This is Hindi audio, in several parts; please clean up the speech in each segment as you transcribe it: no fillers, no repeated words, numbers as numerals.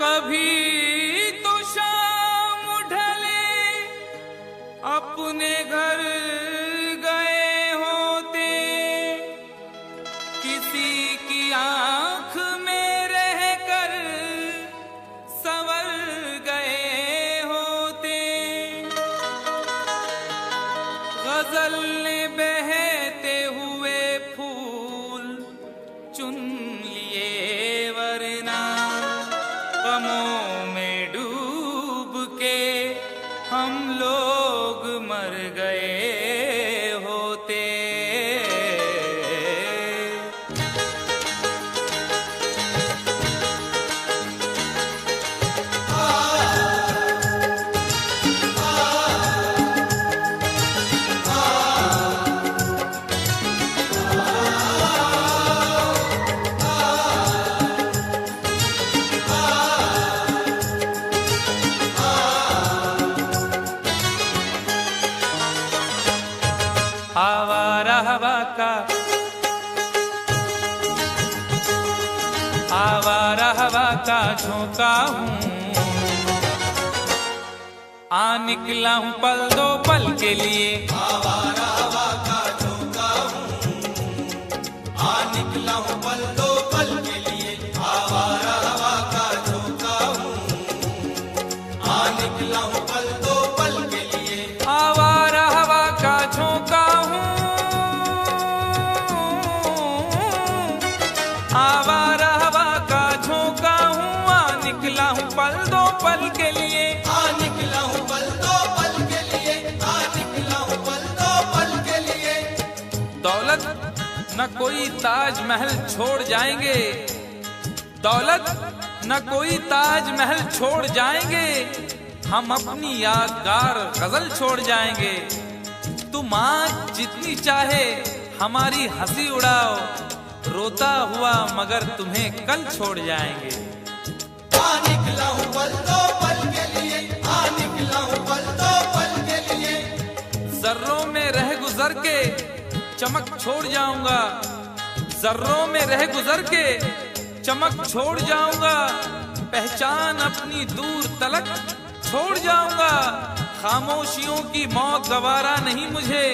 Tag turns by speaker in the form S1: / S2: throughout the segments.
S1: कभी तो शाम ढले अपने घर गए होते, किसी की आंख में रहकर संवर गए होते। गजल ने बहते हुए फूल चुन लिए, वरना गमों में डूब के हम लोग मर गए होते। आवारा हवा का, आवारा हवा का झोंका हूँ, आ निकला हूँ पल दो पल के लिए।
S2: आवारा हवा का झोंका हूँ, आ निकला हूँ पल दो पल के लिए। आवारा हवा का झोंका हूँ, आ निकला हूँ पल दो पल के लिए।
S1: आवारा हवा का झोंका हूँ, आवारा हवा का झोंका हूँ, आ निकला हूँ पल दो पल के लिए।
S2: आ निकला हूँ पल दो पल के लिए, आ निकला हूँ पल दो पल के लिए।
S1: दौलत न कोई ताजमहल छोड़ जाएंगे, दौलत न कोई ताजमहल छोड़ जाएंगे, हम अपनी यादगार गजल छोड़ जाएंगे। तुम आज जितनी चाहे हमारी हंसी उड़ाओ, रोता हुआ मगर तुम्हें कल छोड़ जाएंगे।
S2: आ निकला हूँ पल दो पल के लिए, आ निकला हूँ पल दो पल के लिए।
S1: जर्रों में रह गुजर के चमक छोड़ जाऊंगा, जर्रों में रह गुजर के चमक छोड़ जाऊंगा, पहचान अपनी दूर तलक छोड़ जाऊंगा। खामोशियों की मौत गवारा नहीं मुझे,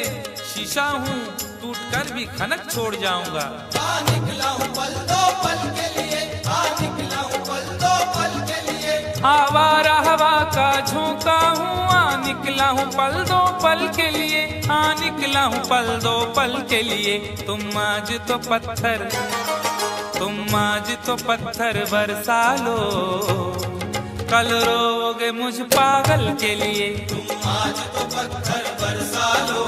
S1: शीशा हूँ टूट कर भी खनक छोड़ जाऊंगा।
S2: आ निकला हूँ पल दो पल के लिए, आ निकला हूँ पल दो पल के लिए।
S1: आवारा हवा का झोंका हूँ, आ निकला हूँ पल दो पल के लिए, आ निकला हूँ पल दो पल के लिए। तुम आज तो पत्थर, तुम आज तो पत्थर बरसा लो, कल रोगे मुझ पागल के लिए।
S2: तुम आज तो पत्थर बरसा लो,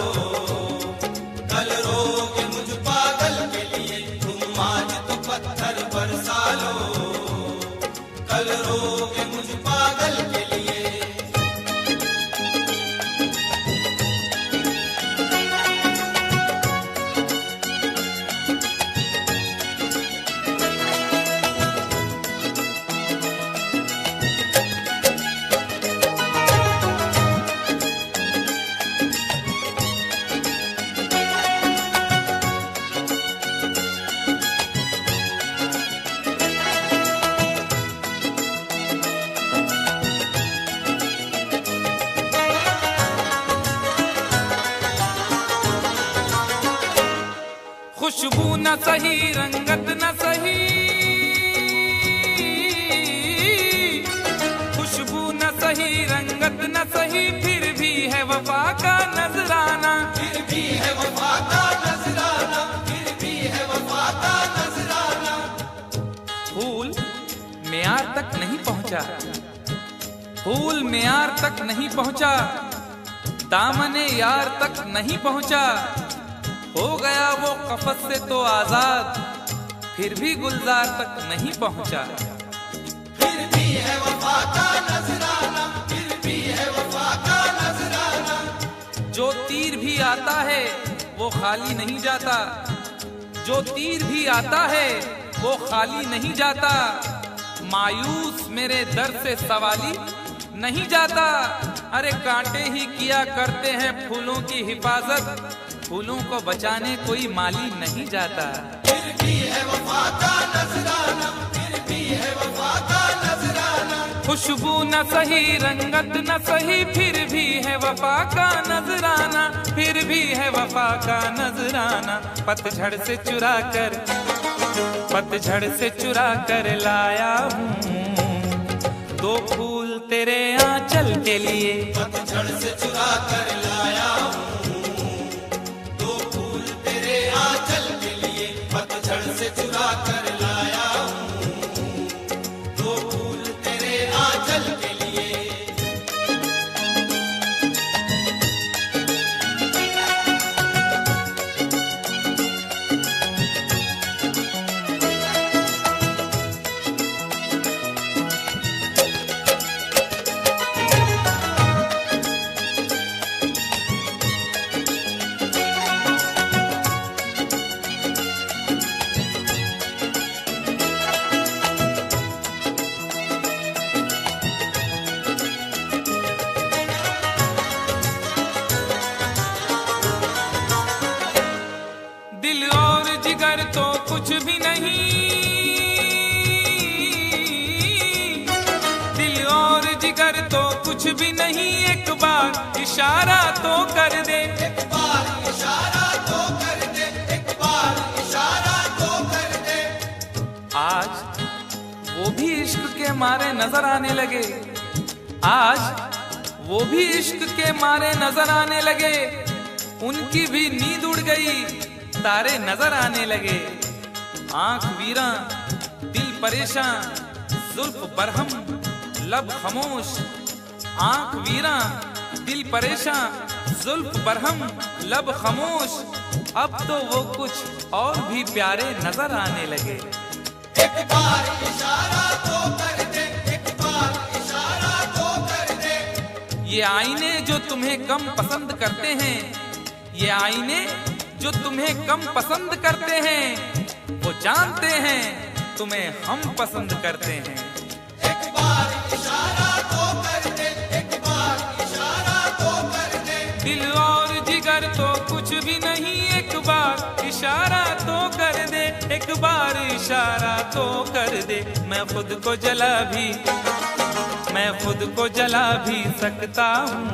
S2: कल रोगे मुझ पागल के लिए। तुम आज तो पत्थर बरसा लो, कल रोगे मुझ पागल के लिए।
S1: खुशबू न सही, रंगत न सही, खुशबू न सही, रंगत न सही, फिर भी है वफा का नजराना।
S2: फिर भी है वफा का नजराना, फिर भी है वफा का नजराना।
S1: फूल मेयार तक नहीं पहुंचा, फूल मेयार तक नहीं पहुंचा, दामने यार तक नहीं पहुंचा, हो गया वो कफस से तो आजाद, फिर भी गुलजार तक नहीं पहुंचा।
S2: फिर भी है वफा का नजराना, फिर भी है वफा का नजराना।
S1: जो तीर भी आता है वो खाली नहीं जाता, जो तीर भी आता है वो खाली नहीं जाता, मायूस मेरे दर से सवाली नहीं जाता। अरे कांटे ही किया करते हैं फूलों की हिफाजत, फूलों को बचाने कोई माली नहीं जाता।
S2: फिर भी है वफा का नजराना, फिर भी है वफा का नजराना।
S1: खुशबू न सही, रंगत न सही, फिर भी है वफा का नजराना, फिर भी है वफा का नजराना। पतझड़ से चुरा कर लाया हूँ दो फूल तेरे आंचल के लिए।
S2: पतझड़ से चुरा कर लाया हूँ दो फूल तेरे आंचल के लिए। पतझड़ से चुरा कर लाया हूँ दो फूल तेरे आंचल के लिए।
S1: दिल और जिगर तो कुछ भी नहीं, दिल और जिगर तो कुछ भी नहीं, एक बार इशारा तो कर दे।
S2: एक बार इशारा तो कर दे, एक बार इशारा तो कर दे।
S1: आज वो भी इश्क के मारे नजर आने लगे, आज वो भी इश्क के मारे नजर आने लगे। उनकी भी नींद उड़ गई, तारे नजर आने लगे। आंख वीरा दिल परेशान, जुल्फ बरहम लब खामोश। आंख वीरा दिल परेशान, जुल्फ बरहम लब खामोश। अब तो वो कुछ और भी प्यारे नजर आने लगे।
S2: एक बार इशारा तो कर दे, एक बार इशारा तो कर दे।
S1: ये आईने जो तुम्हें कम पसंद करते हैं, ये आईने जो तुम्हें कम पसंद करते हैं, वो जानते हैं तुम्हें हम पसंद करते हैं।
S2: एक बार इशारा तो कर दे, एक बार इशारा तो कर दे।
S1: दिल और जिगर तो कुछ भी नहीं, एक बार इशारा तो कर दे, एक बार इशारा तो कर दे। मैं खुद को जला भी सकता हूँ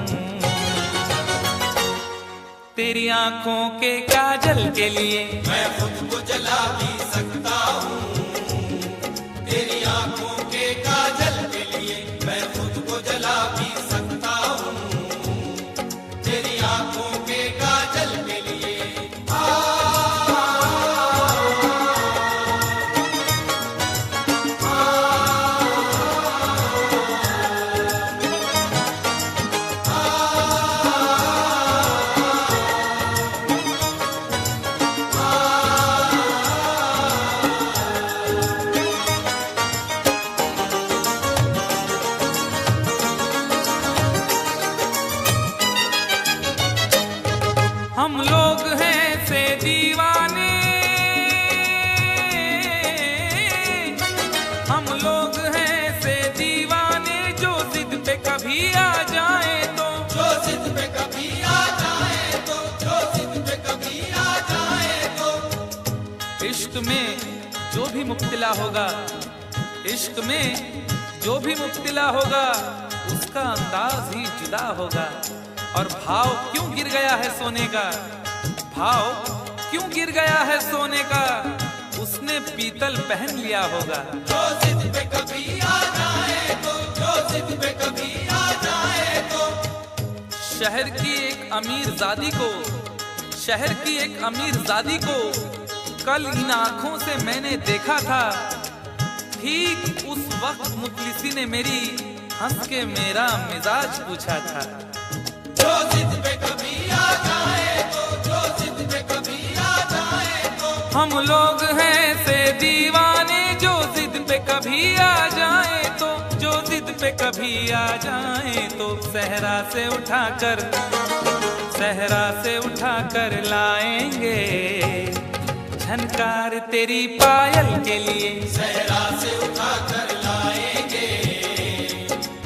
S1: तेरी आंखों के काजल के लिए।
S2: मैं खुद को जला भी सकता हूँ तेरी आंखों के काजल के लिए। मैं खुद को जला भी सकता हूँ तेरी आंखों के काजल के लिए।
S1: हम लोग हैं से दीवाने, हम लोग हैं से दीवाने, जो जिद पे कभी आ जाए तो,
S2: जो जिद पे कभी आ जाए तो, जो जिद पे कभी आ जाए तो।
S1: इश्क में जो भी मुब्तला होगा, इश्क में जो भी मुब्तला होगा, उसका अंदाज ही जुदा होगा। और भाव क्यों गिर गया है सोने का, भाव क्यों गिर गया है सोने का, उसने पीतल पहन लिया होगा।
S2: जो जिद पे कभी आ जाए तो, जो जिद पे कभी आ जाए तो।
S1: शहर की एक अमीरजादी को, शहर की एक अमीरजादी को कल इन आंखों से मैंने देखा था। ठीक उस वक्त मुखलिसी ने मेरी हंस के मेरा मिजाज पूछा था।
S2: जो जिद पे कभी आ जाए तो, जो जिद पे कभी आ जाए तो।
S1: हम लोग हैं से दीवाने, जो जिद पे कभी आ जाए तो, जो जिद पे कभी आ जाए तो। सहरा से उठाकर लाएंगे झनकार तेरी पायल के लिए।
S2: सहरा से उठा कर लाएंगे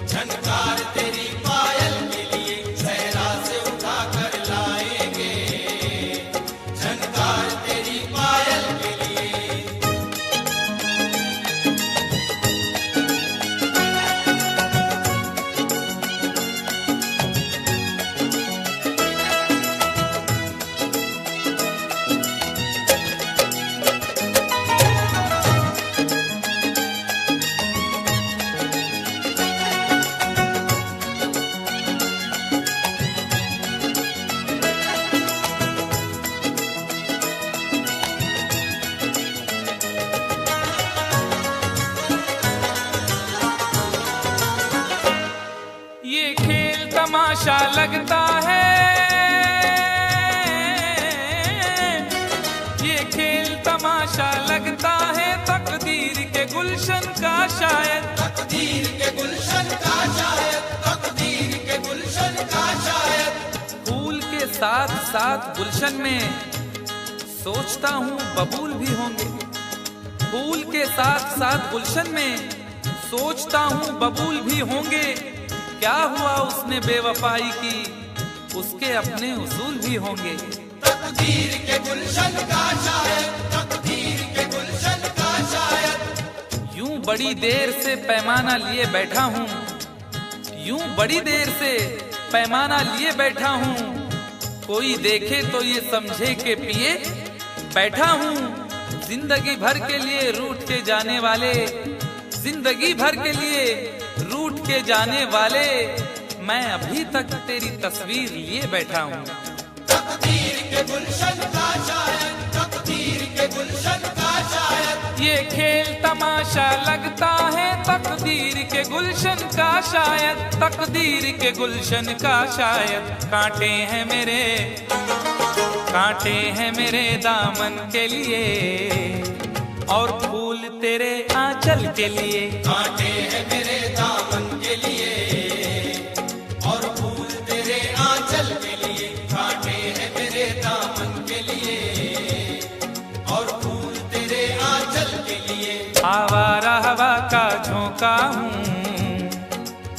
S2: झनकार तेरी पायल के लिए। सहरा से उठा कर लाएंगे झनकार तेरी पायल के लिए।
S1: तमाशा लगता है, ये खेल तमाशा लगता है, तकदीर के गुलशन का शायद,
S2: तकदीर के गुलशन का शायद, तकदीर के गुलशन का शायद।
S1: फूल के साथ साथ गुलशन में सोचता हूँ बबूल भी होंगे। फूल के साथ साथ गुलशन में सोचता हूँ बबूल भी होंगे। क्या हुआ उसने बेवफाई की, उसके अपने उसूल भी होंगे।
S2: तकदीर के गुलशन का शायद, तकदीर के गुलशन का शायद।
S1: यूं बड़ी देर से पैमाना लिए बैठा हूँ, यूं बड़ी देर से पैमाना लिए बैठा हूँ, कोई देखे तो ये समझे के पिए बैठा हूँ। जिंदगी भर के लिए रूठ के जाने वाले, जिंदगी भर के लिए रूठ के जाने वाले, मैं अभी तक तेरी तस्वीर लिए बैठा हूँ।
S2: तकदीर के गुलशन का शायद, तकदीर के गुलशन का शायद।
S1: ये खेल तमाशा लगता है, तकदीर के गुलशन का शायद, तकदीर के गुलशन का शायद। कांटे हैं मेरे, कांटे हैं मेरे दामन के लिए, और फूल तेरे आंचल के लिए।
S2: कांटे हैं मेरे दामन के लिए, और फूल तेरे आंचल के लिए। कांटे हैं मेरे दामन के लिए, और फूल तेरे आंचल के लिए।
S1: आवारा हवा का झोंका हूँ,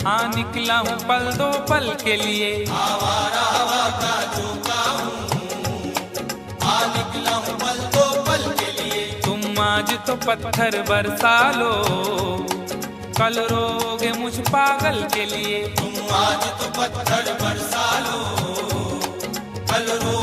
S1: हाँ निकला हूँ पल दो पल के लिए।
S2: आवारा हवा का झोंका हूँ, हाँ निकला हूँ पल दो पल के लिए।
S1: तुम आज तो पत्थर बरसा लो, कल रोगे मुझ पागल के लिए।
S2: तुम आज तो पत्थर बरसा लो, कल रो